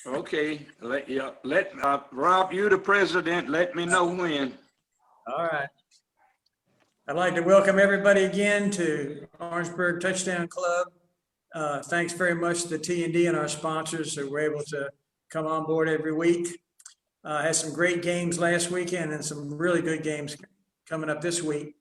Okay, let Rob, you the president. Let me know when. All right. I'd like to welcome everybody again to Orangeburg Touchdown Club. Thanks very much to T&D and our sponsors who were able to come on board every week. Had some great games last weekend and some really good games coming up this week.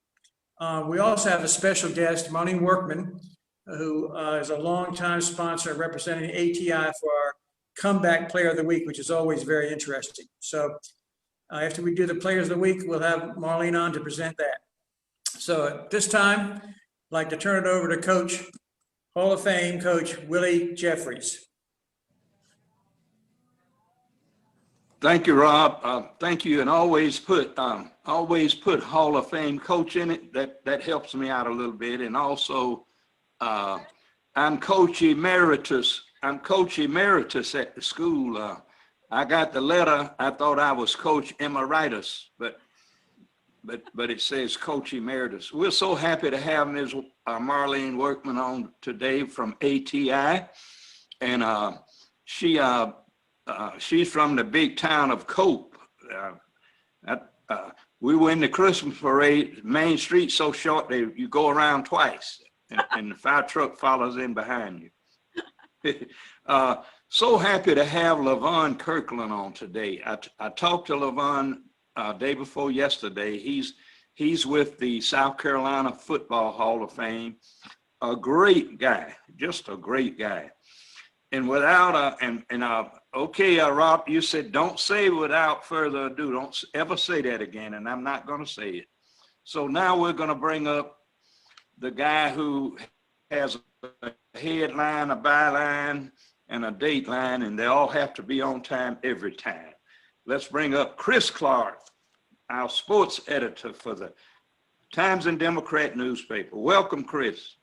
We also have a special guest, Marlene Workman, who is a longtime sponsor representing ATI for our Comeback Player of the Week, which is always very interesting. So after we do the Players of the Week, we'll have Marlene on to present that. So at this time, I'd like to turn it over to Coach, Hall of Fame Coach Willie Jeffries. Thank you, Rob. Thank you, and always put Hall of Fame coach in it. That helps me out a little bit. And also, I'm coach emeritus. I'm coach emeritus at the school. I got the letter. I thought I was coach emeritus, but it says coach emeritus. We're so happy to have Ms. Marlene Workman on today from ATI, and she's from the big town of Cope. We were in the Christmas parade. Main Street so short that you go around twice, and the fire truck follows in behind you. So happy to have Levon Kirkland on today. I talked to Levon day before yesterday. He's with the South Carolina Football Hall of Fame. A great guy, just a great guy. And without okay, Rob, you said don't say without further ado. Don't ever say that again, and I'm not going to say it. So now we're going to bring up the guy who has a headline, a byline, and a dateline, and they all have to be on time every time. Let's bring up Chris Clark, our sports editor for the Times and Democrat newspaper. Welcome, Chris.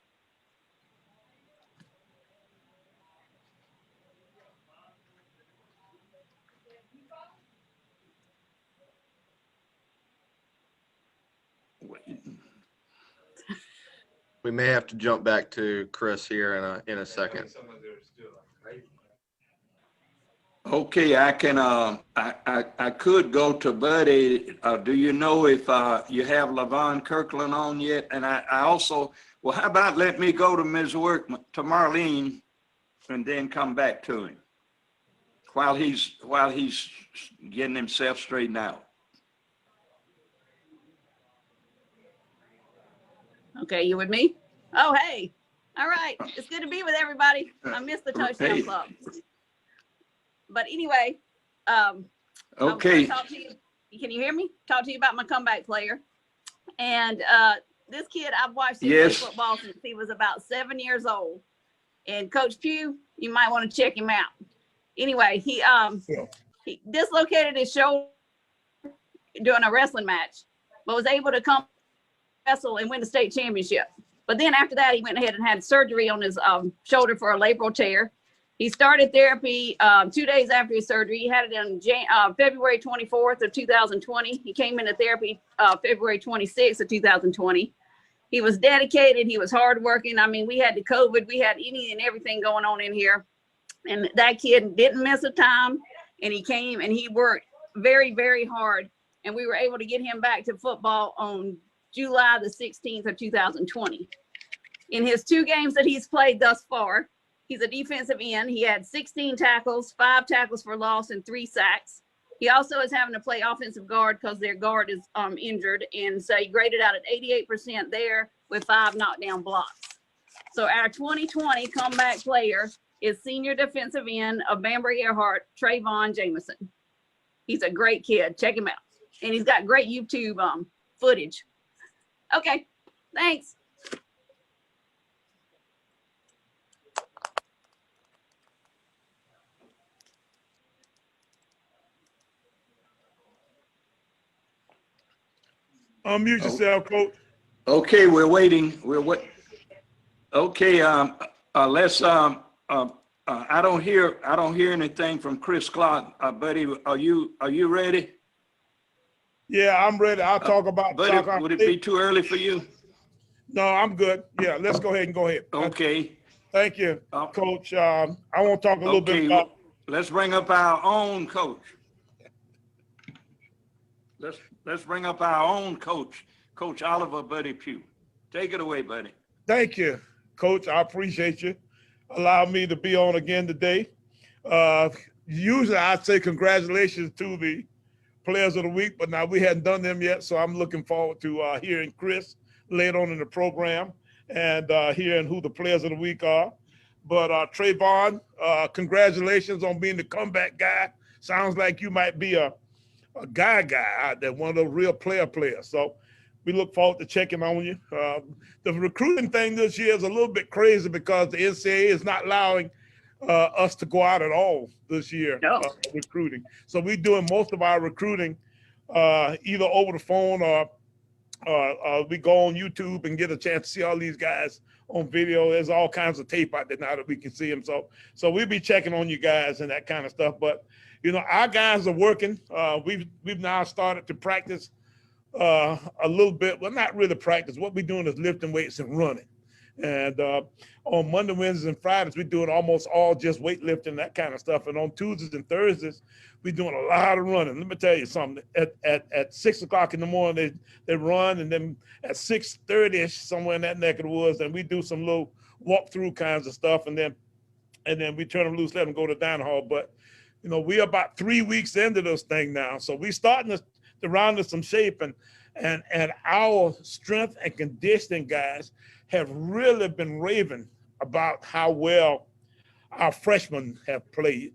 We may have to jump back to Chris here in a second. Okay, I can. I could go to Buddy. Do you know if you have Levon Kirkland on yet? And I also, well, how about let me go to Ms. Workman, to Marlene, and then come back to him while he's getting himself straightened out. Okay, you with me? Oh, hey. All right. It's good to be with everybody. I missed the Touchdown Club. But anyway, okay. Talk to you. Can you hear me? Talk to you about my comeback player. And this kid, I've watched him play football since he was about 7 years old. And Coach Pugh, you might want to check him out. Anyway, he dislocated his shoulder during a wrestling match, but was able to come wrestle and win the state championship. But then after that, he went ahead and had surgery on his shoulder for a labral tear. He started therapy 2 days after his surgery. He had it on February 24th of 2020. He came into therapy February 26th of 2020. He was dedicated. He was hardworking. I mean, we had the COVID. We had any and everything going on in here. And that kid didn't miss a time. And he came and he worked very, very hard. And we were able to get him back to football on July the 16th of 2020. In his 2 games that he's played thus far, he's a defensive end. He had 16 tackles, 5 tackles for loss, and 3 sacks. He also is having to play offensive guard because their guard is injured. And so he graded out at 88% there with 5 knockdown blocks. So our 2020 comeback player is senior defensive end of Bamber Earhart, Trayvon Jamison. He's a great kid. Check him out. And he's got great YouTube footage. Okay, thanks. Unmute yourself, Coach. Okay, we're waiting. Okay, let's. I don't hear anything from Chris Clark. Buddy, are you ready? Yeah, I'm ready. I'll talk about. Buddy, would it be too early for you? No, I'm good. Yeah, let's go ahead. Okay. Thank you, Oh. Coach. I want to talk a little bit about. Let's bring up our own coach. Let's bring up our own coach, Coach Oliver Buddy Pugh. Take it away, buddy. Thank you, Coach. I appreciate you. Allow me to be on again today. Usually I'd say congratulations to the players of the week, but now we hadn't done them yet. So I'm looking forward to hearing Chris later on in the program and hearing who the players of the week are. But Trayvon, congratulations on being the comeback guy. Sounds like you might be a guy out there, one of those real players. So we look forward to checking on you. The recruiting thing this year is a little bit crazy because the NCAA is not allowing us to go out at all this year, recruiting. So we're doing most of our recruiting either over the phone or we go on YouTube and get a chance to see all these guys on video. There's all kinds of tape out there now that we can see them. So we'll be checking on you guys and that kind of stuff. But our guys are working. We've now started to practice a little bit. Well, not really practice. What we're doing is lifting weights and running. And on Monday, Wednesdays, and Fridays, we're doing almost all just weightlifting, that kind of stuff. And on Tuesdays and Thursdays, we're doing a lot of running. Let me tell you something. At 6 o'clock in the morning, they run, and then at 6:30ish, somewhere in that neck of the woods, and we do some little walkthrough kinds of stuff, and then we turn them loose, let them go to the dining hall. But we're about 3 weeks into this thing now, so we're starting to round in some shape, and our strength and conditioning guys have really been raving about how well our freshmen have played,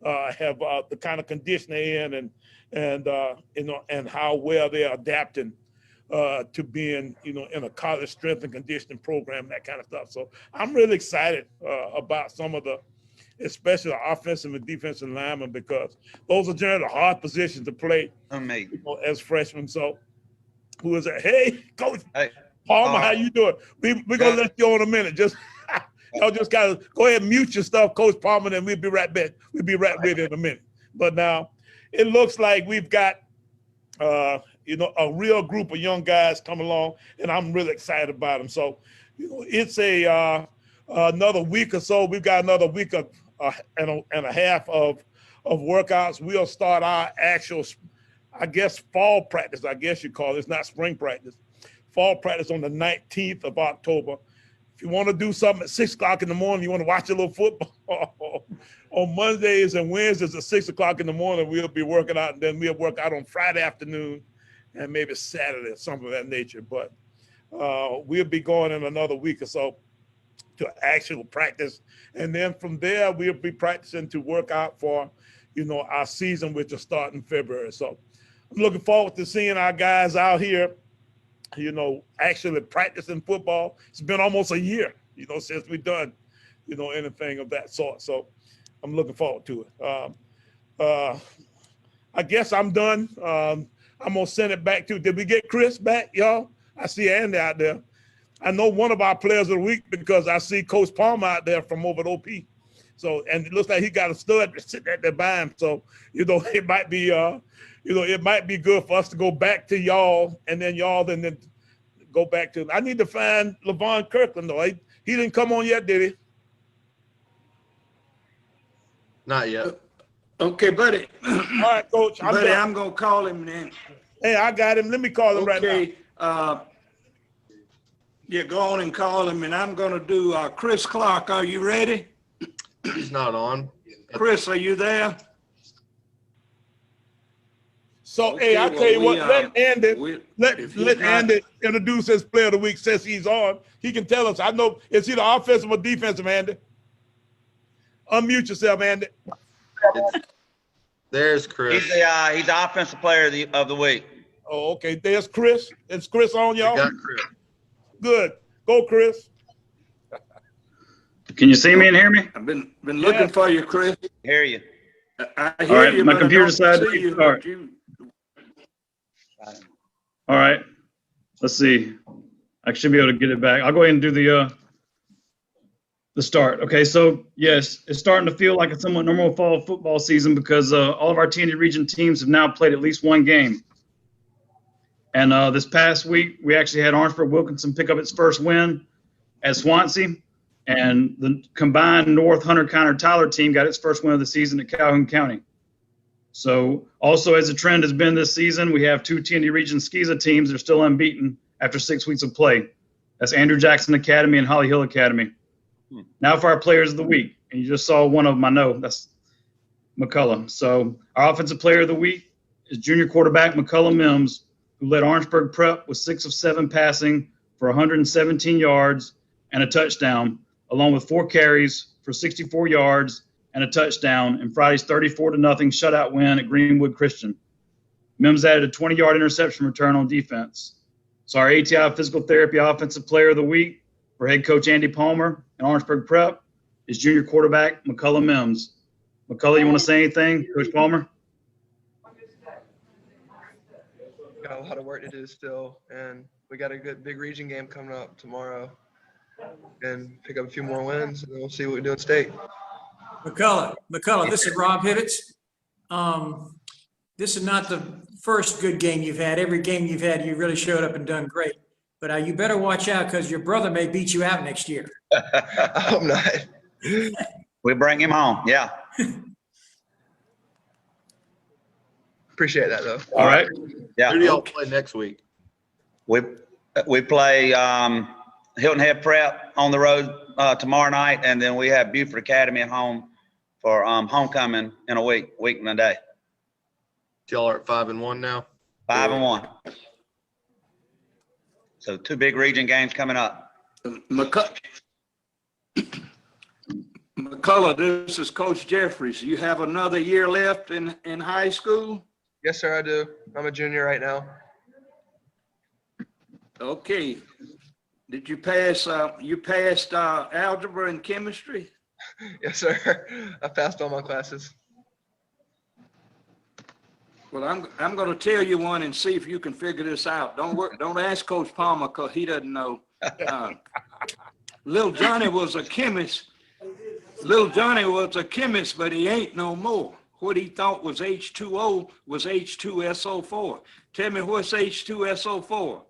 have the kind of conditioning and how well they're adapting to being, in a college strength and conditioning program, that kind of stuff. So I'm really excited about some of especially the offensive and defensive linemen, because those are generally hard positions to play as freshmen. So who is that? Hey, Coach. Hey. Palmer, how you doing? We're going to let you on a minute. Y'all just got to go ahead and mute your stuff, Coach Palmer, and we'll be right back. We'll be right with you in a minute. But now it looks like we've got, a real group of young guys coming along, and I'm really excited about them. So, it's another week or so. We've got another week and a half of workouts. We'll start our actual, fall practice, you call it. It's not spring practice. Fall practice on the 19th of October. If you want to do something at 6 o'clock in the morning, you want to watch a little football, on Mondays and Wednesdays at 6 o'clock in the morning, we'll be working out, and then we'll work out on Friday afternoon and maybe Saturday or something of that nature. But we'll be going in another week or so to actual practice. And then from there, we'll be practicing to work out for, our season, which will start in February. So I'm looking forward to seeing our guys out here, actually practicing football. It's been almost a year, since we've done, anything of that sort. So I'm looking forward to it. I guess I'm done. I'm going to send it back to, did we get Chris back, y'all? I see Andy out there. I know one of our players of the week because I see Coach Palmer out there from over at OP. So, and it looks like he got a stud sitting right there by him. So, it might be, it might be good for us to go back to y'all, and then then go back to. I need to find Levon Kirkland though. He didn't come on yet, did he? Not yet. Okay, buddy. All right, Coach. I'm gonna call him then. Hey, I got him. Let me call him right now. Okay. Yeah, go on and call him, and I'm gonna do Chris Clark. Are you ready? He's not on. Chris, are you there? So, Okay, hey, I tell you what, let Andy, if he's let not- Andy introduce his player of the week since he's on. He can tell us. I know, is he the offensive or defensive, Andy? Unmute yourself, Andy. There's Chris. He's the offensive player of the week. Oh, okay. There's Chris. Is Chris on, We y'all? got Chris. Good. Go, Chris. Can you see me and hear me? I've been looking for you, Chris. Hear you. I All hear right, you, my but I computer don't decided see to you, start. but you- All right. Let's see. I should be able to get it back. I'll go ahead and do the start. Okay, so yes, it's starting to feel like a somewhat normal fall football season because all of our TND region teams have now played at least one game. And this past week, we actually had Orangeburg Wilkinson pick up its first win at Swansea. And the combined North Hunter County Tyler team got its first win of the season at Calhoun County. So also, as the trend has been this season, we have two TND Region SCISA teams that are still unbeaten after 6 weeks of play. That's Andrew Jackson Academy and Holly Hill Academy. Now for our players of the week. And you just saw one of them, I know. That's McCullough. So our offensive player of the week is junior quarterback McCullough Mims, who led Orangeburg Prep with 6 of 7 passing for 117 yards and a touchdown, along with 4 carries for 64 yards and a touchdown in Friday's 34-0 shutout win at Greenwood Christian. Mims added a 20-yard interception return on defense. So our ATI Physical Therapy Offensive Player of the Week for head coach Andy Palmer and Orangeburg Prep is junior quarterback McCullough Mims. McCullough, you want to say anything, Coach Palmer? Got a lot of work to do still, and we got a good big region game coming up tomorrow, and pick up a few more wins, and we'll see what we do in state. McCullough, this is Rob Hibbets. This is not the first good game you've had. Every game you've had, you really showed up and done great. But you better watch out because your brother may beat you out next year. I hope not. We bring him home. Yeah. Appreciate that, though. All right. Yeah. Who do y'all play next week? We play Hilton Head Prep on the road tomorrow night, and then we have Buford Academy at home for homecoming in a week and a day. Y'all are at 5-1 now. 5-1. So 2 big region games coming up. McCullough, this is Coach Jeffries. You have another year left in high school? Yes, sir, I do. I'm a junior right now. Okay. Did you pass, you passed algebra and chemistry? Yes, sir. I passed all my classes. Well, I'm going to tell you one and see if you can figure this out. Don't ask Coach Palmer because he doesn't know. Little Johnny was a chemist. Little Johnny was a chemist, but he ain't no more. What he thought was H2O was H2SO4. Tell me what's H2SO4?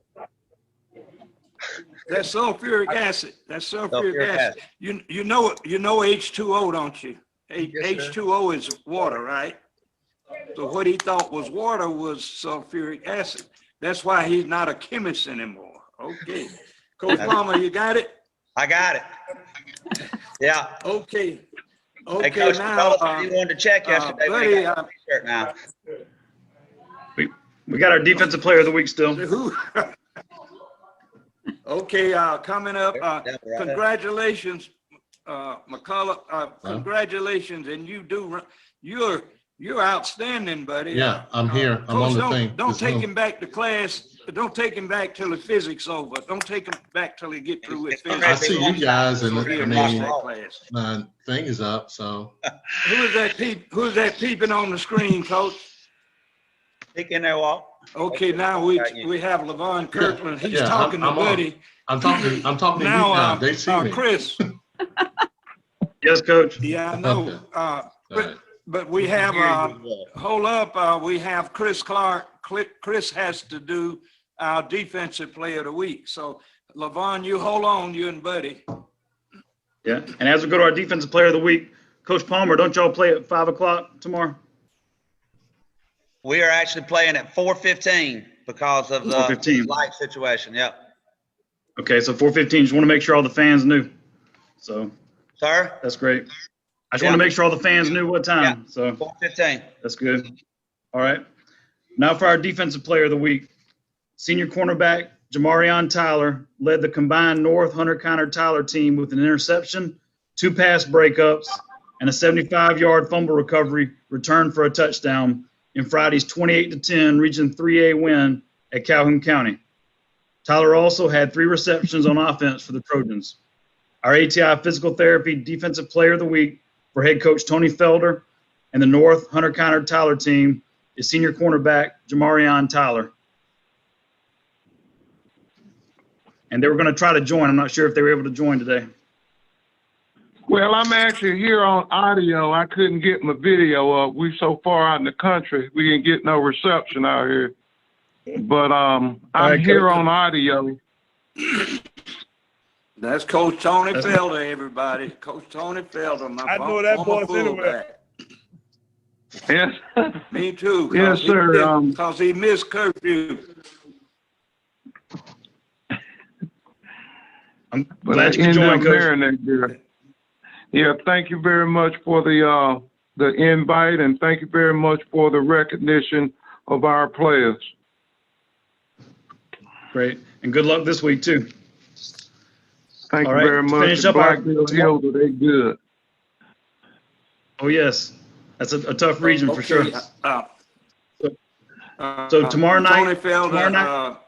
That's sulfuric acid. That's sulfuric acid. You know H2O, don't you? Yes, sir. H2O is water, right? So what he thought was water was sulfuric acid. That's why he's not a chemist anymore. Okay. Coach Palmer, you got it? I got it. Yeah. Okay. Hey, Okay, Coach, now, you wanted to check yesterday. buddy, We got a t-shirt now. We got our defensive player of the week still. who? Okay, coming up, congratulations, McCullough, congratulations, and you're outstanding, buddy. Yeah, I'm here. I'm Coach, on the thing. Don't It's take Zoom. him back to class. Don't take him back till the physics over. Don't take him back till he get through with physics. I see you guys, and He'll I miss mean, that class. my thing is up, so. Who's that peeping on the screen, Coach? Stick in there, Walt. Okay, now we have Levon Kirkland. He's Yeah, talking to I'm on. Buddy. I'm talking to you Now, now. They see me. Chris. Yes, Coach. Yeah, I know. Okay. Right. But we have, hold up, we have Chris Clark. Chris has to do our defensive player of the week. So Levon, you hold on, you and Buddy. Yeah. And as we go to our defensive player of the week, Coach Palmer, don't y'all play at 5 o'clock tomorrow? We are actually playing at 4:15 because of the 4:15. light situation. Yep. Okay, so 4:15. Just want to make sure all the fans knew. So Sir? that's great. I just want to make sure all the fans knew what time. Yeah. So 4:15. that's good. All right. Now for our defensive player of the week. Senior cornerback Jamarion Tyler led the combined North Hunter County Tyler team with an interception, 2 pass breakups, and a 75-yard fumble recovery return for a touchdown in Friday's 28-10 Region 3A win at Calhoun County. Tyler also had 3 receptions on offense for the Trojans. Our ATI Physical Therapy Defensive Player of the Week for head coach Tony Felder and the North Hunter County Tyler team is senior cornerback Jamarion Tyler. And they were going to try to join. I'm not sure if they were able to join today. Well, I'm actually here on audio. I couldn't get my video up. We so far out in the country, we didn't get no reception out here. But I'm right, here Coach. on audio. That's Coach Tony That's- Felder, everybody. Coach Tony Felder, my I know that former voice anywhere. fullback. Yes. Me too. Yes, sir. Because he missed curfew. I'm But glad I you could ended join, up Coach. marrying that girl. Yeah, thank you very much for the invite, and thank you very much for the recognition of our players. Great. And good luck this week, too. Thank All you right, very to much. finish up our- Blackville Hills, they good. Oh, yes. That's a tough region for sure. Okay, So tomorrow night- Tony Felder, tomorrow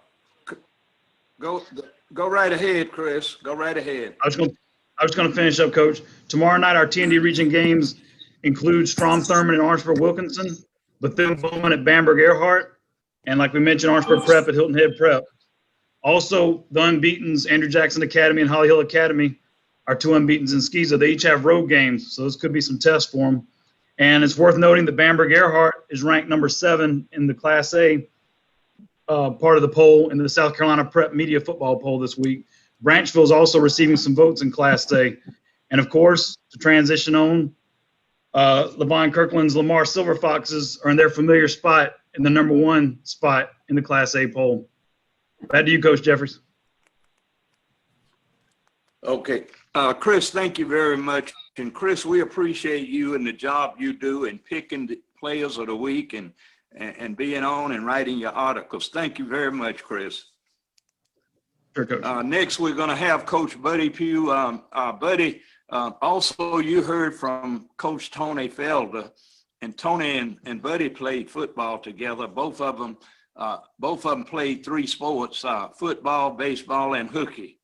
night- go right ahead, Chris. Go right ahead. I was going to finish up, Coach. Tomorrow night, our TND region games include Strom Thurmond and Orangeburg Wilkinson, Bethune Bowman at Bamberg Earhart, and like we mentioned, Orangeburg Prep at Hilton Head Prep. Also, the unbeatens, Andrew Jackson Academy and Holly Hill Academy, are two unbeatens in Skeeza. They each have road games, so this could be some tests for them. And it's worth noting that Bamberg Earhart is ranked number 7 in the Class A part of the poll in the South Carolina Prep Media Football poll this week. Branchville is also receiving some votes in Class A. And of course, to transition on, Levon Kirkland's Lamar Silver Foxes are in their familiar spot in the number 1 spot in the Class A poll. Back to you, Coach Jeffries. Okay. Chris, thank you very much. And Chris, we appreciate you and the job you do in picking the players of the week and being on and writing your articles. Thank you very much, Chris. Sure, Coach. Next, we're going to have Coach Buddy Pugh. Buddy, also you heard from Coach Tony Felder, and Tony and Buddy played football together. Both of them played 3 sports: football, baseball, and hooky.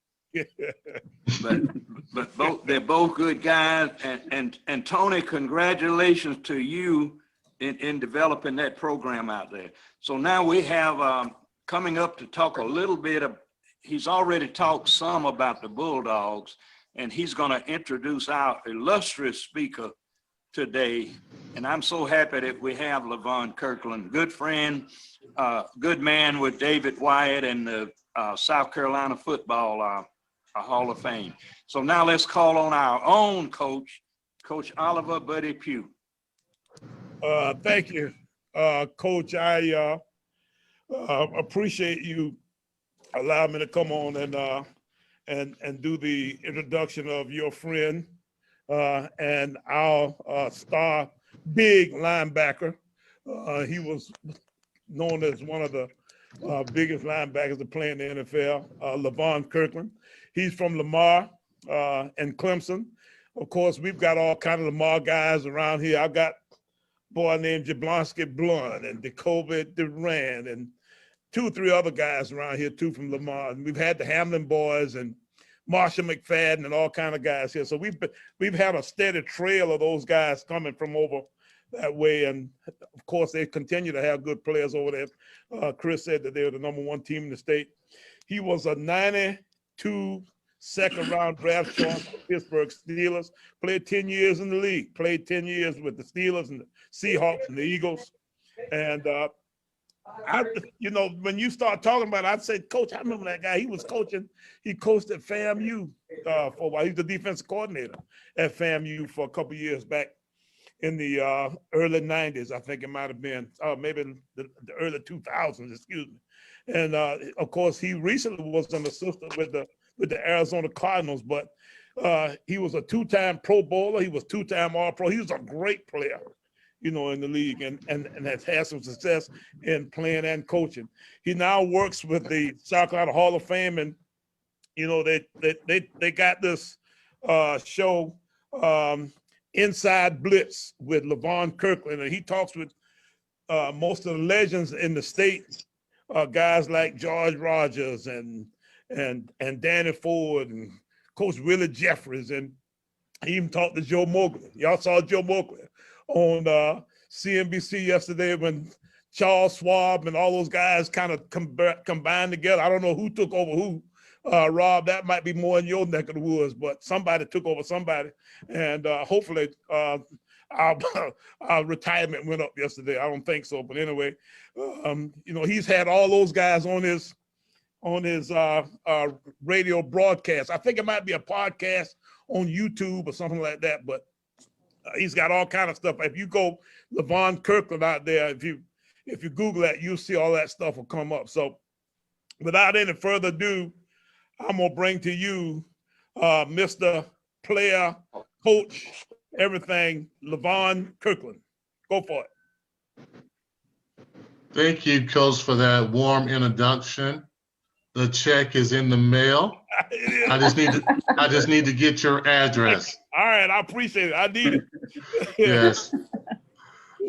But they're both good guys. And Tony, congratulations to you in developing that program out there. So now we have coming up to talk a little bit of. He's already talked some about the Bulldogs, and he's going to introduce our illustrious speaker today. And I'm so happy that we have Levon Kirkland, good friend, good man with David Wyatt and the South Carolina Football Hall of Fame. So now let's call on our own coach, Coach Oliver Buddy Pugh. Thank you, Coach. I appreciate you allowing me to come on and do the introduction of your friend and our star big linebacker. He was known as one of the biggest linebackers to play in the NFL, Levon Kirkland. He's from Lamar and Clemson. Of course, we've got all kinds of Lamar guys around here. I've got a boy named Jablonski Blunt and Jacoby Durant and 2 or 3 other guys around here too from Lamar. And we've had the Hamlin boys and Marshall McFadden and all kinds of guys here. So we've had a steady trail of those guys coming from over that way. And of course, they continue to have good players over there. Chris said that they were the number 1 team in the state. He was a 92 second-round draft choice for Pittsburgh Steelers. Played 10 years in the league. Played 10 years with the Steelers and the Seahawks and the Eagles. And when you start talking about it, I'd say, Coach, I remember that guy. He was coaching. He coached at FAMU for a while. He was the defensive coordinator at FAMU for a couple of years back in the early 90s, I think it might have been, maybe the early 2000s, excuse me. And of course, he recently was an assistant with the Arizona Cardinals, but he was a 2-time Pro Bowler. He was 2-time All-Pro. He was a great player, in the league and has had some success in playing and coaching. He now works with the South Carolina Hall of Fame, and they got this show, Inside Blitz, with Levon Kirkland, and he talks with most of the legends in the state, guys like George Rogers and Danny Ford and Coach Willie Jeffries, and he even talked to Joe Mowgli. Y'all saw Joe Mowgli on CNBC yesterday when Charles Schwab and all those guys kind of combined together. I don't know who took over who. Rob, that might be more in your neck of the woods, but somebody took over somebody, and hopefully our retirement went up yesterday. I don't think so, but anyway, he's had all those guys on his on his radio broadcast. I think it might be a podcast on YouTube or something like that, but he's got all kind of stuff. If you go Levon Kirkland out there, if you Google that, you'll see all that stuff will come up. So without any further ado, I'm gonna bring to you Mr. Player, Coach, everything, Levon Kirkland. Go for it. Thank you, Coach, for that warm introduction. The check is in the mail. I just need to get your address. All right, I appreciate it. I need it. Yes.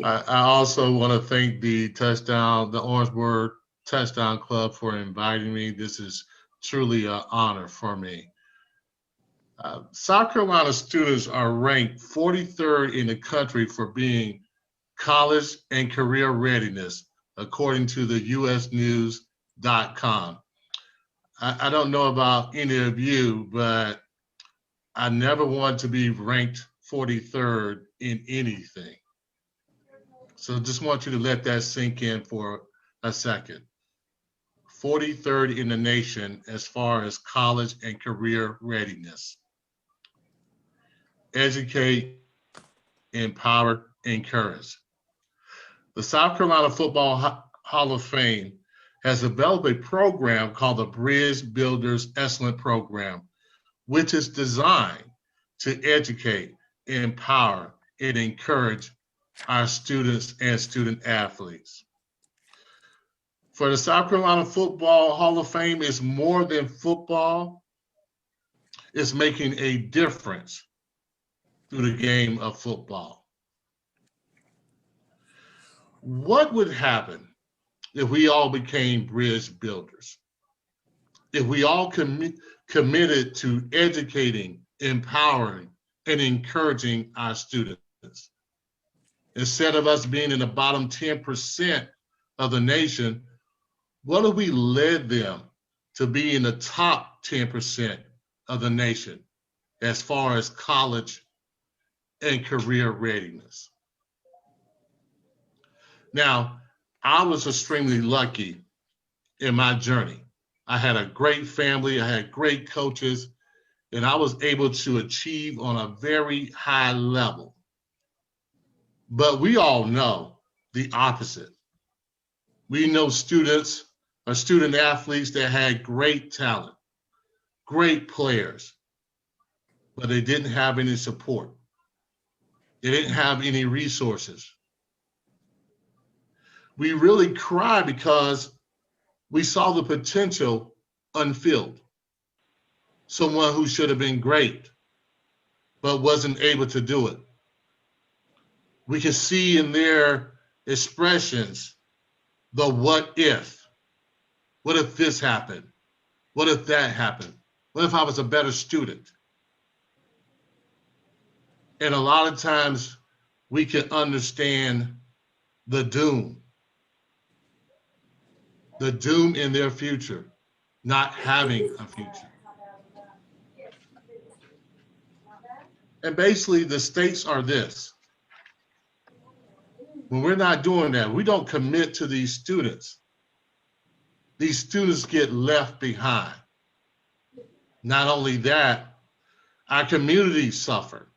I also want to thank the Orangeburg Touchdown Club for inviting me. This is truly an honor for me. South Carolina students are ranked 43rd in the country for being college and career readiness, according to the usnews.com. I don't know about any of you, but I never want to be ranked 43rd in anything. So just want you to let that sink in for a second. 43rd in the nation as far as college and career readiness. Educate, empower, encourage. The South Carolina Football Hall of Fame has developed a program called the Bridge Builders Excellence Program, which is designed to educate, empower, and encourage our students and student athletes. For the South Carolina Football Hall of Fame, it's more than football. It's making a difference through the game of football. What would happen if we all became bridge builders? If we all committed to educating, empowering, and encouraging our students? Instead of us being in the bottom 10% of the nation, what if we led them to be in the top 10% of the nation as far as college and career readiness? Now, I was extremely lucky in my journey. I had a great family, I had great coaches, and I was able to achieve on a very high level. But we all know the opposite. We know students or student athletes that had great talent, great players, but they didn't have any support. They didn't have any resources. We really cry because we saw the potential unfilled. Someone who should have been great, but wasn't able to do it. We can see in their expressions the what if. What if this happened? What if that happened? What if I was a better student? And a lot of times we can understand the doom in their future, not having a future. And basically the stakes are this. When we're not doing that, we don't commit to these students get left behind. Not only that, our communities suffer.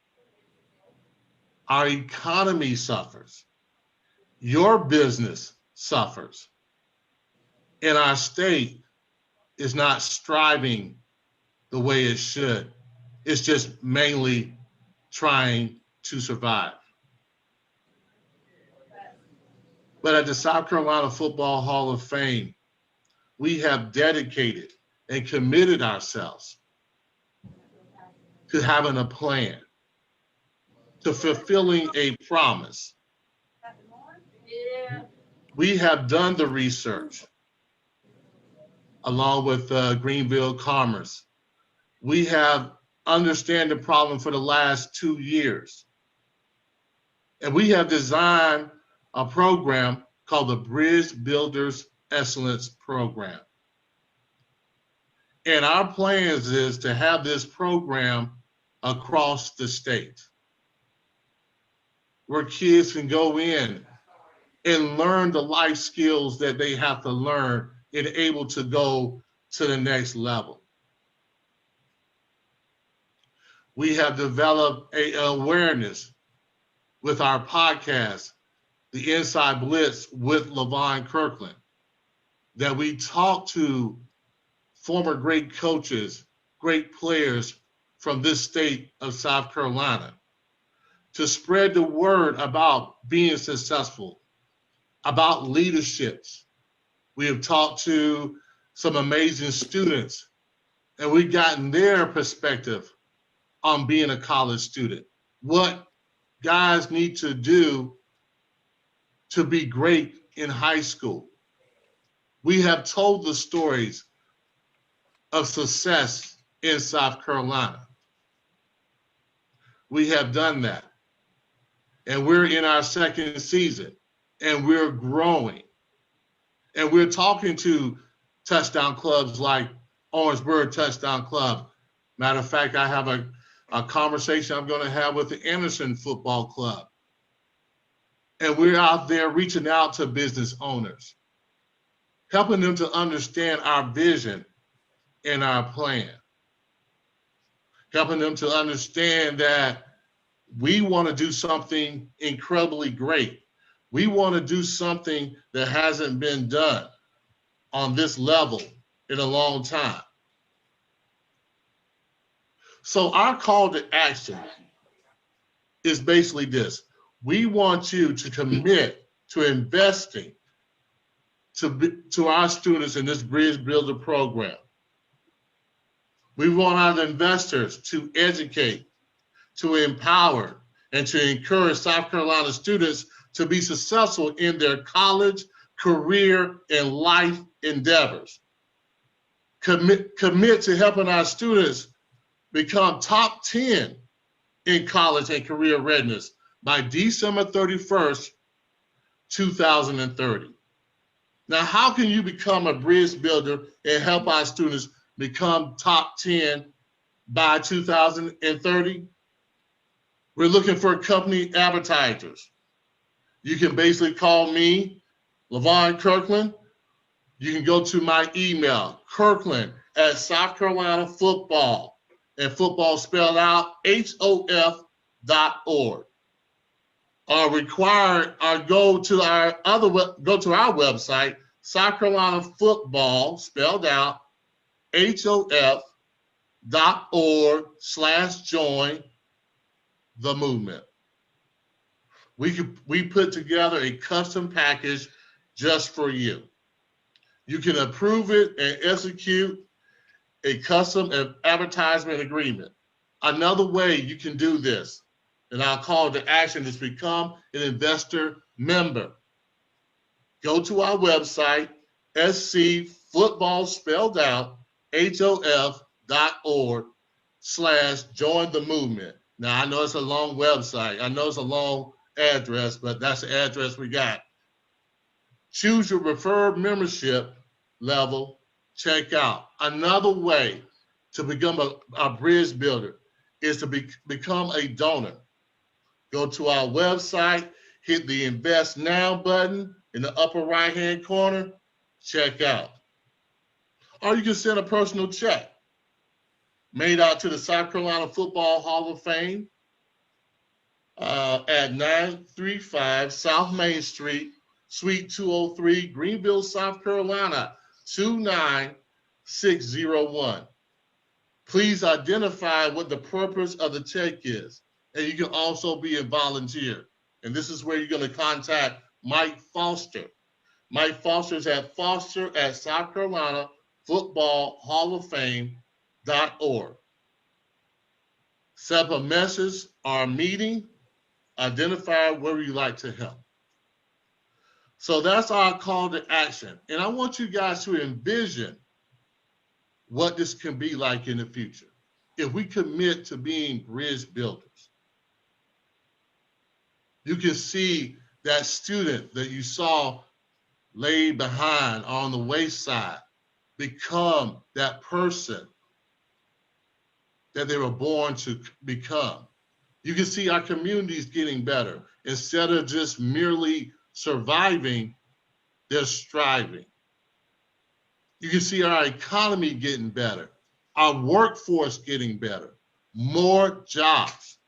Our economy suffers. Your business suffers. And our state is not striving the way it should. It's just mainly trying to survive. But at the South Carolina Football Hall of Fame, we have dedicated and committed ourselves to having a plan, to fulfilling a promise. We have done the research along with Greenville Commerce. We have understand the problem for the last 2 years. And we have designed a program called the Bridge Builders Excellence Program. And our plans is to have this program across the state, where kids can go in and learn the life skills that they have to learn and able to go to the next level. We have developed an awareness with our podcast, The Inside Blitz with Levon Kirkland, that we talk to former great coaches, great players from this state of South Carolina to spread the word about being successful, about leaderships. We have talked to some amazing students, and we've gotten their perspective on being a college student, what guys need to do to be great in high school. We have told the stories of success in South Carolina. We have done that. And we're in our second season, and we're growing. And we're talking to touchdown clubs like Orangeburg Touchdown Club. Matter of fact, I have a conversation I'm going to have with the Anderson Football Club. And we're out there reaching out to business owners, helping them to understand our vision and our plan, helping them to understand that we want to do something incredibly great. We want to do something that hasn't been done on this level in a long time. So our call to action is basically this. We want you to commit to investing to our students in this Bridge Builder program. We want our investors to educate, to empower, and to encourage South Carolina students to be successful in their college, career, and life endeavors. Commit to helping our students become top 10 in college and career readiness by December 31st, 2030. Now, how can you become a bridge builder and help our students become top 10 by 2030? We're looking for company advertisers. You can basically call me, Levon Kirkland. You can go to my email, Kirkland@South Carolina Football, and football spelled out HOF.org. Or go to our website, South Carolina Football spelled out HOF.org/join the movement. We put together a custom package just for you. You can approve it and execute a custom advertisement agreement. Another way you can do this, and our call to action is become an investor member. Go to our website, scfootball spelled out, HOF.org/join the movement. Now, I know it's a long website. I know it's a long address, but that's the address we got. Choose your preferred membership level, check out. Another way to become a bridge builder is to become a donor. Go to our website, hit the Invest Now button in the upper right-hand corner, check out. Or you can send a personal check made out to the South Carolina Football Hall of Fame at 935 South Main Street, Suite 203, Greenville, South Carolina, 29601. Please identify what the purpose of the check is. And you can also be a volunteer. And this is where you're going to contact Mike Foster. Mike Foster is at South Carolina Football Hall of Fame.org. Set up a message or a meeting, identify where you'd like to help. So that's our call to action. And I want you guys to envision what this can be like in the future if we commit to being bridge builders. You can see that student that you saw laid behind on the wayside become that person that they were born to become. You can see our communities getting better. Instead of just merely surviving, they're striving. You can see our economy getting better, our workforce getting better, more jobs.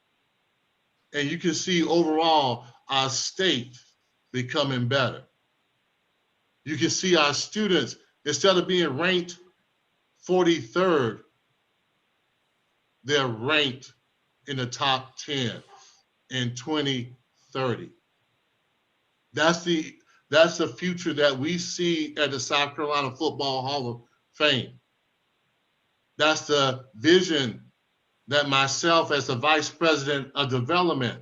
And you can see overall our state becoming better. You can see our students, instead of being ranked 43rd, they're ranked in the top 10 in 2030. That's the future that we see at the South Carolina Football Hall of Fame. That's the vision that myself, as the Vice President of Development,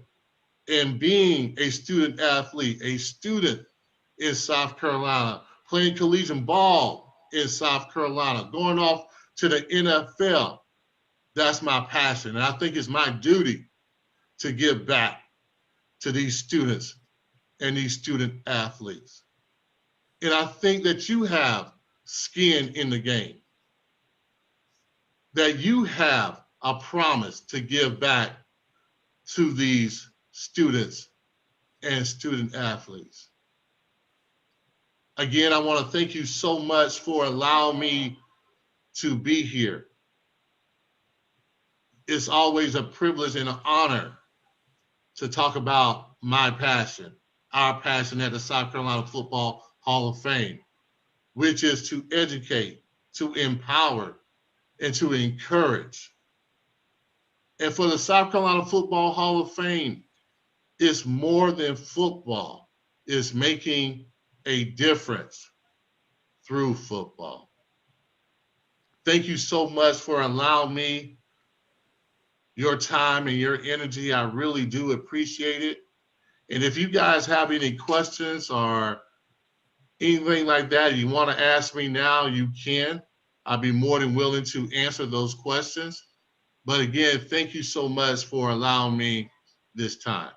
and being a student athlete, a student in South Carolina, playing collegiate ball in South Carolina, going off to the NFL, that's my passion. And I think it's my duty to give back to these students and these student athletes. And I think that you have skin in the game, that you have a promise to give back to these students and student athletes. Again, I want to thank you so much for allowing me to be here. It's always a privilege and an honor to talk about my passion, our passion at the South Carolina Football Hall of Fame, which is to educate, to empower, and to encourage. And for the South Carolina Football Hall of Fame, it's more than football. It's making a difference through football. Thank you so much for allowing me your time and your energy. I really do appreciate it. And if you guys have any questions or anything like that you want to ask me now, you can. I'll be more than willing to answer those questions. But again, thank you so much for allowing me this time.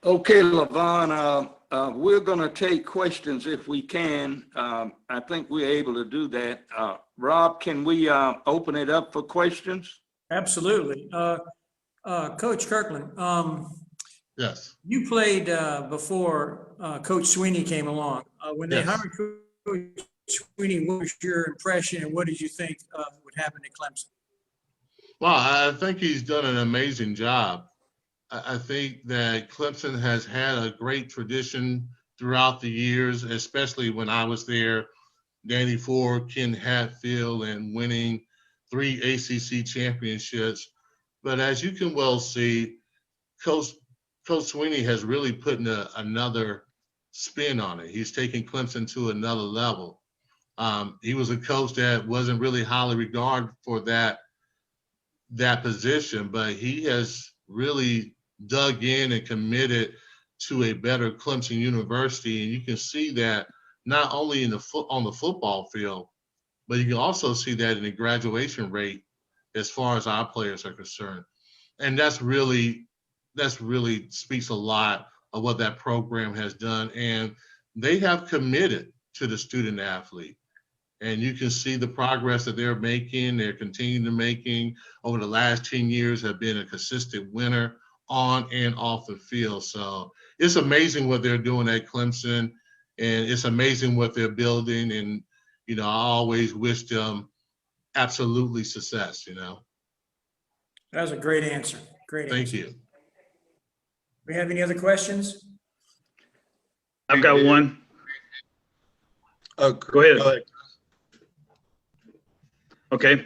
Okay, Levon, we're going to take questions if we can. I think we're able to do that. Rob, can we open it up for questions? Absolutely. Coach Kirkland, Yes. you played before Coach Sweeney came along. When they Yes. hired Coach Sweeney, what was your impression and what did you think would happen at Clemson? Well, I think he's done an amazing job. I think that Clemson has had a great tradition throughout the years, especially when I was there, Danny Ford, Ken Hatfield, and winning 3 ACC championships. But as you can well see, Coach Sweeney has really put another spin on it. He's taken Clemson to another level. He was a coach that wasn't really highly regarded for that position, but he has really dug in and committed to a better Clemson University. And you can see that not only on the football field, but you can also see that in the graduation rate as far as our players are concerned. And that's really speaks a lot of what that program has done. And they have committed to the student athlete. And you can see the progress that they're making, they're continuing to making over the last 10 years, have been a consistent winner on and off the field. So it's amazing what they're doing at Clemson, and it's amazing what they're building. And, I always wish them absolutely success, That was a great answer. Great Thank answer. you. We have any other questions? I've got one. Oh, Go ahead. Okay.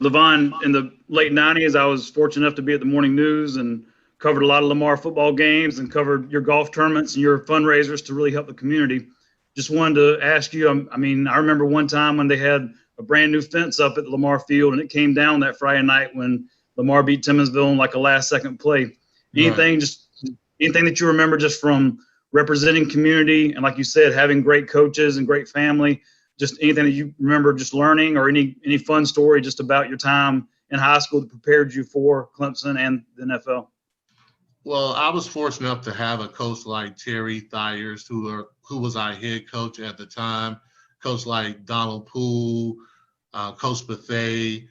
Levon, in the late 90s, I was fortunate enough to be at the morning news and covered a lot of Lamar football games and covered your golf tournaments and your fundraisers to really help the community. Just wanted to ask you, I remember one time when they had a brand new fence up at Lamar Field and it came down that Friday night when Lamar beat Timmonsville in like a last second play. Anything that you remember just from representing community and, like you said, having great coaches and great family, just anything that you remember just learning, or any fun story just about your time in high school that prepared you for Clemson and the NFL? Well, I was fortunate enough to have a coach like Terry Thyers, who was our head coach at the time, coach like Donald Poole, Coach Bethea,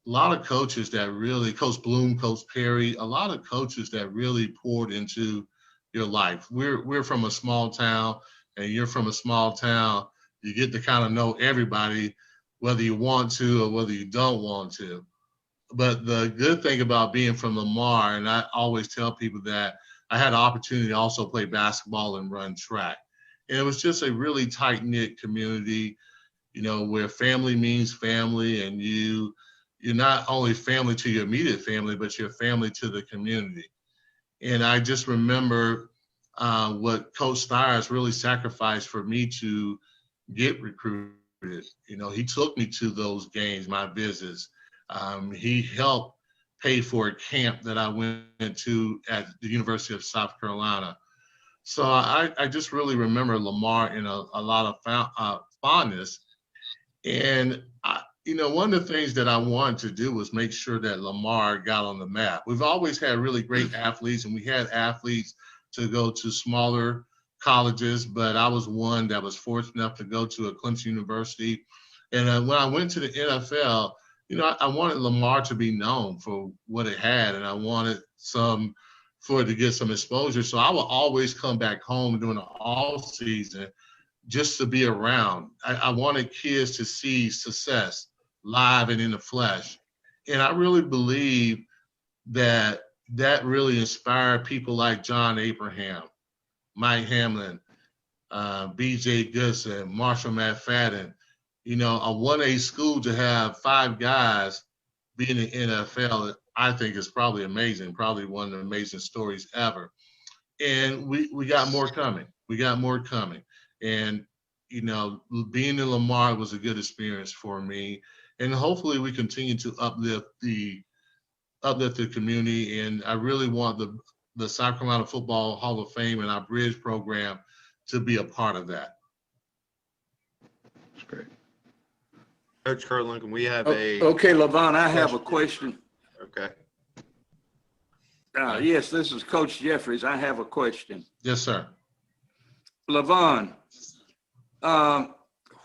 a lot of coaches that really, Coach Bloom, Coach Perry, a lot of coaches that really poured into your life. We're from a small town. and you're from a small town, you get to kind of know everybody, whether you want to or whether you don't want to. But the good thing about being from Lamar, and I always tell people that I had an opportunity to also play basketball and run track. And it was just a really tight-knit community, you know, where family means family, and you're not only family to your immediate family, but you're family to the community. And I just remember what Coach Stiers really sacrificed for me to get recruited. You know, he took me to those games, my visits. He helped pay for a camp that I went to at the University of South Carolina. So I just really remember Lamar in a lot of fondness. And, you know, one of the things that I wanted to do was make sure that Lamar got on the map. We've always had really great athletes, and we had athletes to go to smaller colleges, but I was one that was fortunate enough to go to a Clemson University. And when I went to the NFL, you know, I wanted Lamar to be known for what it had, and I wanted for it to get some exposure. So I would always come back home during the off season just to be around. I wanted kids to see success live and in the flesh. And I really believe that really inspired people like John Abraham, Mike Hamlin, B.J. Goodson, Marshall McFadden. You know, a 1A school to have 5 guys be in the NFL, I think is probably amazing, probably one of the amazing stories ever. And we got more coming. We got more coming. And, you know, being in Lamar was a good experience for me. And hopefully we continue to uplift the community. And I really want the South Carolina Football Hall of Fame and our Bridge program to be a part of that. That's great. Coach Kirkland, can we have Okay, Levon, I have a question. Okay. Yes, this is Coach Jeffries. I have a question. Yes, sir. Levon,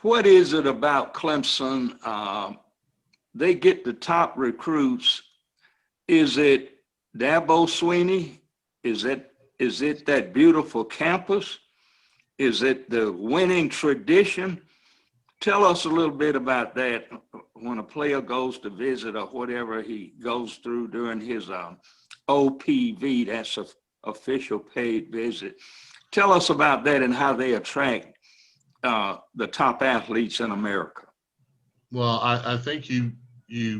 what is it about Clemson? They get the top recruits. Is it Dabo Swinney? Is it that beautiful campus? Is it the winning tradition? Tell us a little bit about that when a player goes to visit or whatever he goes through during his OPV, that's an official paid visit. Tell us about that and how they attract the top athletes in America. Well, I think you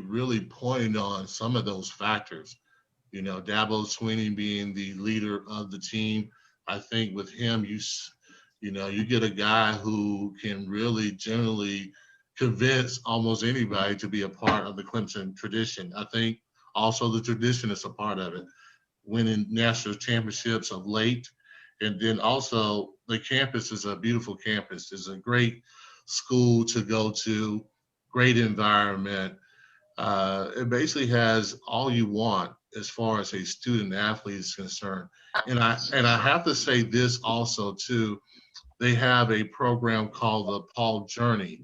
really pointed on some of those factors. You know, Dabo Swinney being the leader of the team. I think with him, you know, you get a guy who can really generally convince almost anybody to be a part of the Clemson tradition. I think also the tradition is a part of it, winning national championships of late. And then also the campus is a beautiful campus. It's a great school to go to, great environment. It basically has all you want as far as a student athlete is concerned. And I have to say this also too, they have a program called the Paul Journey,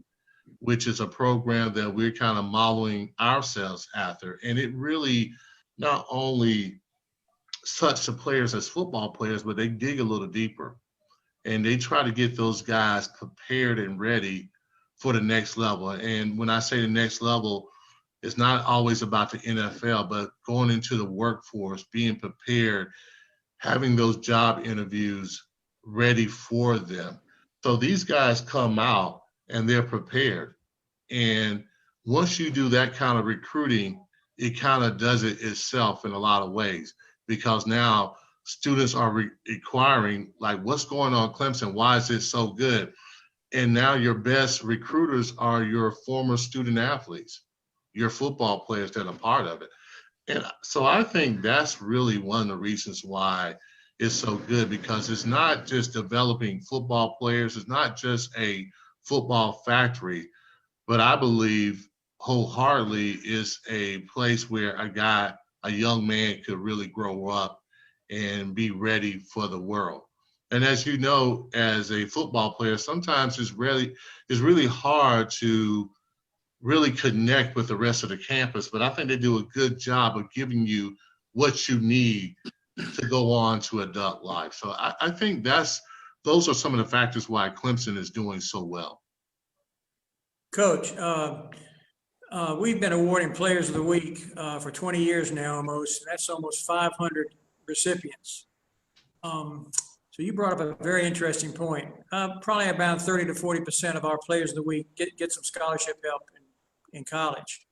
which is a program that we're kind of modeling ourselves after. And it really not only such the players as football players, but they dig a little deeper. And they try to get those guys prepared and ready for the next level. And when I say the next level, it's not always about the NFL, but going into the workforce, being prepared, having those job interviews ready for them. So these guys come out and they're prepared. And once you do that kind of recruiting, it kind of does it itself in a lot of ways, because now students are inquiring, like, what's going on Clemson? Why is it so good? And now your best recruiters are your former student athletes, your football players that are part of it. And so I think that's really one of the reasons why it's so good, because it's not just developing football players. It's not just a football factory, but I believe wholeheartedly is a place where a young man could really grow up and be ready for the world. And as you know, as a football player, sometimes it's really hard to really connect with the rest of the campus, but I think they do a good job of giving you what you need to go on to adult life. So I think that's those are some of the factors why Clemson is doing so well. Coach, we've been awarding Players of the Week for 20 years now almost. That's almost 500 recipients. So you brought up a very interesting point. Probably about 30 to 40% of our Players of the Week get some scholarship help in college.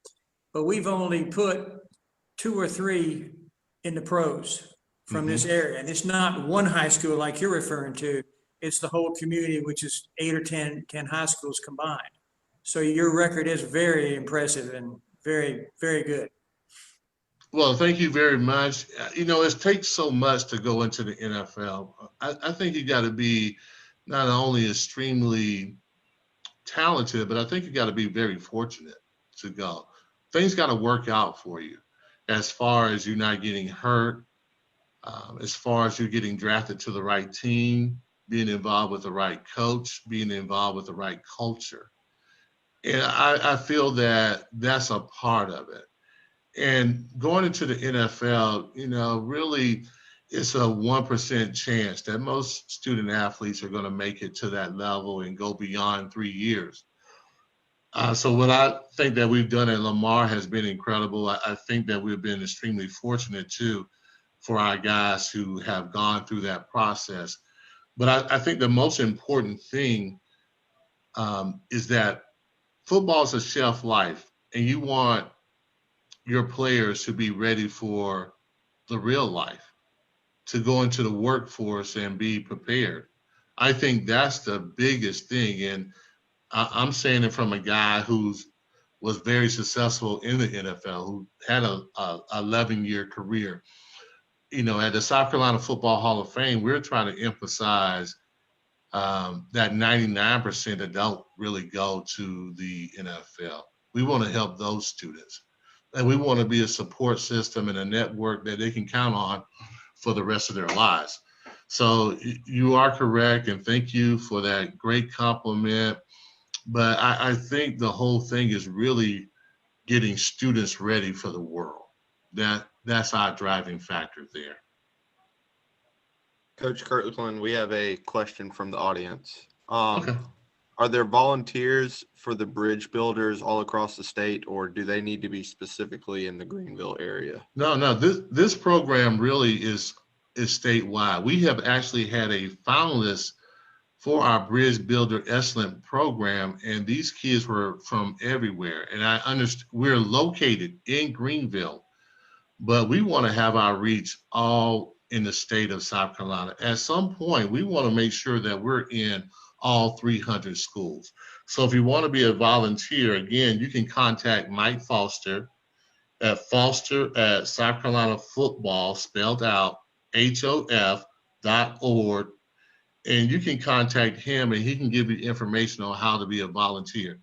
But we've only put 2 or 3 in the pros from this area. And it's not one high school like you're referring to. It's the whole community, which is 8 or 10 high schools combined. So your record is very impressive and very, very good. Well, thank you very much. You know, it takes so much to go into the NFL. I think you got to be not only extremely talented, but I think you got to be very fortunate to go. Things got to work out for you as far as you're not getting hurt, as far as you're getting drafted to the right team, being involved with the right coach, being involved with the right culture. And I feel that that's a part of it. And going into the NFL, you know, really it's a 1% chance that most student athletes are going to make it to that level and go beyond 3 years. So what I think that we've done at Lamar has been incredible. I think that we've been extremely fortunate too for our guys who have gone through that process. But I think the most important thing is that football is a shelf life, and you want your players to be ready for the real life, to go into the workforce and be prepared. I think that's the biggest thing. And I'm saying it from a guy was very successful in the NFL, who had a 11-year career. You know, at the South Carolina Football Hall of Fame, we're trying to emphasize that 99% that don't really go to the NFL. We want to help those students. And we want to be a support system and a network that they can count on for the rest of their lives. So you are correct, and thank you for that great compliment. But I think the whole thing is really getting students ready for the world. That's our driving factor there. Coach Kirkland, we have a question from the audience. Okay. Are there volunteers for the bridge builders all across the state, or do they need to be specifically in the Greenville area? No. This program really is statewide. We have actually had a finalist for our Bridge Builder Excellent program, and these kids were from everywhere. And I understand we're located in Greenville, but we want to have our reach all in the state of South Carolina. At some point, we want to make sure that we're in all 300 schools. So if you want to be a volunteer, again, you can contact Mike Foster at South Carolina Football, spelled out HOF.org. And you can contact him and he can give you information on how to be a volunteer.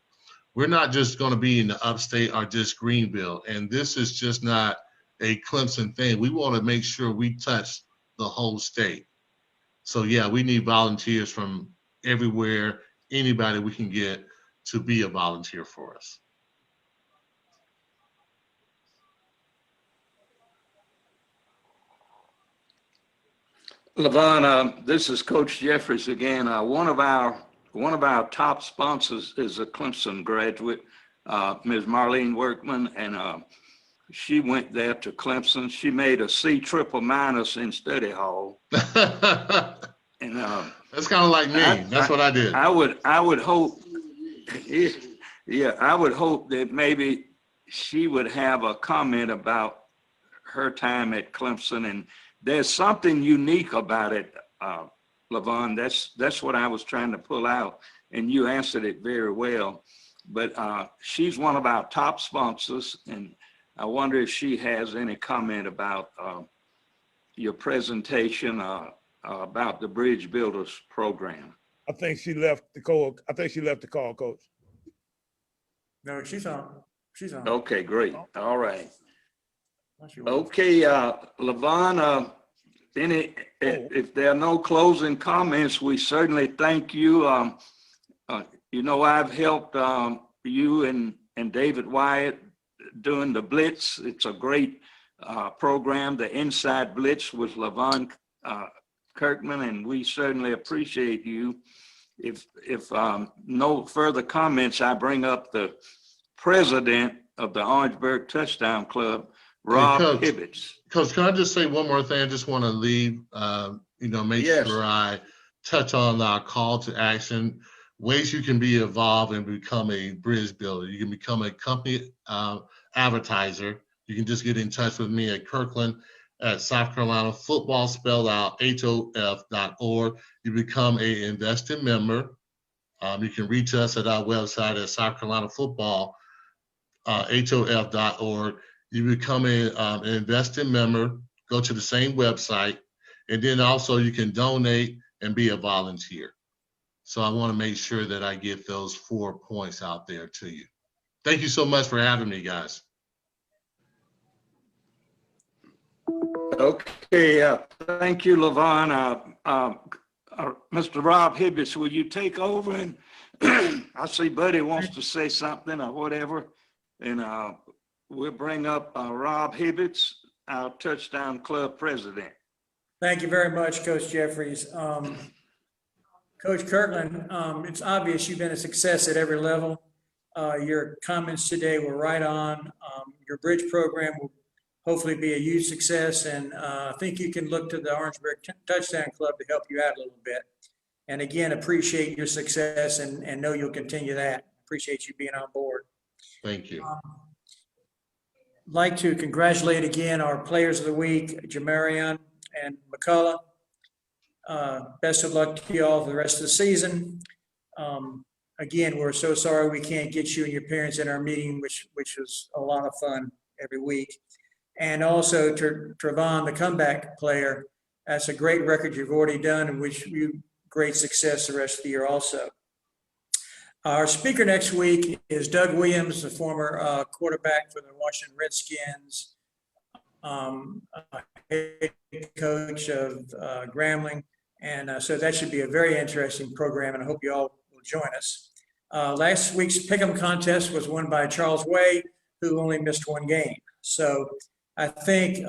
We're not just going to be in the upstate or just Greenville. And this is just not a Clemson thing. We want to make sure we touch the whole state. So yeah, we need volunteers from everywhere, anybody we can get to be a volunteer for us. Levon, this is Coach Jeffries again. One of our top sponsors is a Clemson graduate, Ms. Marlene Workman, and she went there to Clemson. She made a C triple- in study hall. And that's kind of like me. That's what I did. I would hope, yeah, I would hope that maybe she would have a comment about her time at Clemson. And there's something unique about it, Levon. That's what I was trying to pull out, and you answered it very well. But she's one of our top sponsors, and I wonder if she has any comment about your presentation about the Bridge Builders program. I think she left the call. Coach. No, she's on. She's on. Okay, great. All right. Okay, Levon, if there are no closing comments, we certainly thank you. You know, I've helped you and David Wyatt doing the Blitz. It's a great program, the Inside Blitz with Levon Kirkman, and we certainly appreciate you. If no further comments, I bring up the president of the Orangeburg Touchdown Club, Rob Coach. Hibbets. Coach, can I just say one more thing? I just want to leave, make Yes. sure I touch on our call to action, ways you can be involved and become a bridge builder. You can become a company advertiser. You can just get in touch with me at Kirkland at South Carolina Football, spelled out HOF.org. You become a invested member. You can reach us at our website at South Carolina Football, HOF.org. You become an invested member, go to the same website, and then also you can donate and be a volunteer. So I want to make sure that I get those 4 points out there to you. Thank you so much for having me, guys. Okay, thank you, Levon. Mr. Rob Hibbets, will you take over? And I see Buddy wants to say something or whatever, and we'll bring up Rob Hibbets, our Touchdown Club president. Thank you very much, Coach Jeffries. Coach Kirkland, it's obvious you've been a success at every level. Your comments today were right on. Your bridge program will hopefully be a huge success, and I think you can look to the Orangeburg Touchdown Club to help you out a little bit. And again, appreciate your success and know you'll continue that. Appreciate you being on board. Thank you. Like to congratulate again our players of the week, Jamarion and McCullough. Best of luck to you all for the rest of the season. Again, we're so sorry we can't get you and your parents in our meeting, which was a lot of fun every week. And also to Trevon, the comeback player. That's a great record you've already done, and wish you great success the rest of the year also. Our speaker next week is Doug Williams, the former quarterback for the Washington Redskins, head coach of Grambling. And so that should be a very interesting program, and I hope you all will join us. Last week's Pick'em contest was won by Charles Way, who only missed one game. So I think,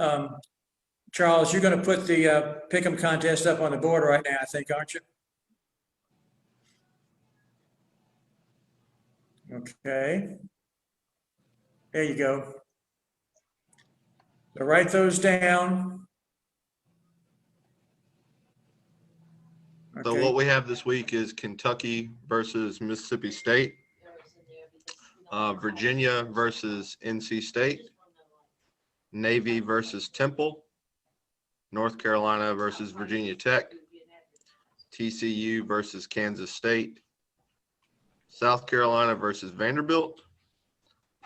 Charles, you're going to put the Pick'em contest up on the board right now, I think, aren't you? Okay. There you go. So write those down. So what we have this week is Kentucky versus Mississippi State, Virginia versus NC State, Navy versus Temple, North Carolina versus Virginia Tech, TCU versus Kansas State, South Carolina versus Vanderbilt,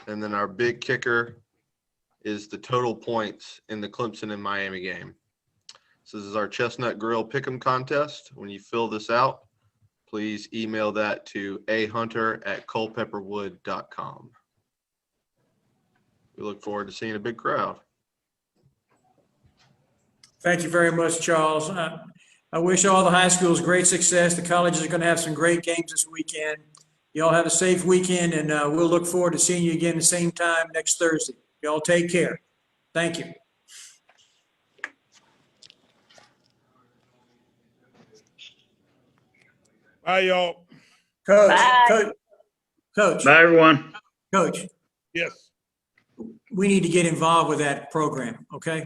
and then our big kicker is the total points in the Clemson and Miami game. So this is our Chestnut Grill Pick'em contest. When you fill this out, please email that to ahunter@culpepperwood.com. We look forward to seeing a big crowd. Thank you very much, Charles. I wish all the high schools great success. The colleges are going to have some great games this weekend. You all have a safe weekend, and we'll look forward to seeing you again the same time next Thursday. You all take care. Thank you. Bye, y'all. Coach, Bye. Coach, Bye, everyone. Coach, Yes, we need to get involved with that program, okay?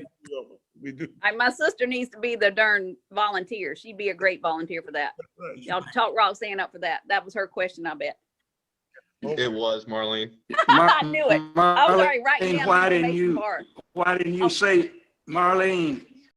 we do. My sister needs to be the darn volunteer. She'd be a great volunteer for that. Y'all talk Roxanne up for that. That was her question, I bet. It was, Marlene. I knew it. I was already writing down the Why didn't information you, for her. why didn't you say, Marlene,